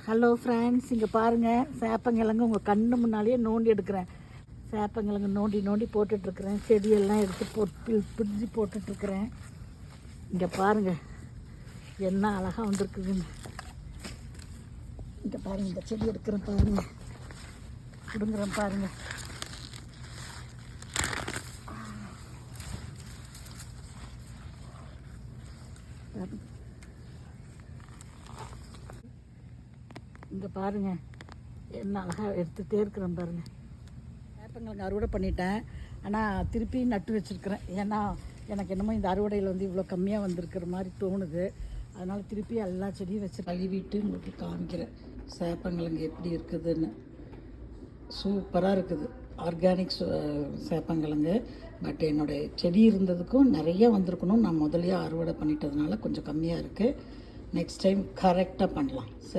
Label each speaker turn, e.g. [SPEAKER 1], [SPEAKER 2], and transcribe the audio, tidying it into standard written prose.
[SPEAKER 1] Hello friends, இங்கே பாருங்கள், சேப்பங்கிழங்கு உங்கள் கண்ணு முன்னாலேயே நோண்டி எடுக்கிறேன். சேப்பங்கிழங்கு நோண்டி நோண்டி போட்டுட்ருக்குறேன். செடியெல்லாம் எடுத்து பிடிச்சி போட்டுட்ருக்குறேன். இங்கே பாருங்கள் என்ன அழகாக வந்துருக்குதுன்னு. இங்கே பாருங்கள், இந்த செடி எடுக்கிறேன் பாருங்கள், பிடுங்குறேன் பாருங்கள். இங்கே பாருங்கள் என்ன அழகாக எடுத்துகிட்டே இருக்கிறேன் பாருங்கள். வேப்பங்கிழங்கு அறுவடை பண்ணிட்டேன், ஆனால் திருப்பி நட்டு வச்சுருக்கிறேன். ஏன்னா எனக்கு என்னமோ இந்த அறுவடையில் இவ்வளோ கம்மியாக வந்திருக்கிற மாதிரி தோணுது. அதனால் திருப்பி எல்லா செடியும் வச்சு கழுவிட்டு உங்களுக்கு காமிக்கிறேன் சேப்பங்கிழங்கு எப்படி இருக்குதுன்னு. சூப்பராக இருக்குது, ஆர்கானிக் சேப்பங்கிழங்கு. பட் என்னுடைய செடி இருந்ததுக்கும் நிறைய வந்திருக்கணும். நான் முதலையே அறுவடை பண்ணிட்டதுனால கொஞ்சம் கம்மியாக இருக்குது. நெக்ஸ்ட் டைம் கரெக்டாக பண்ணலாம். சரி.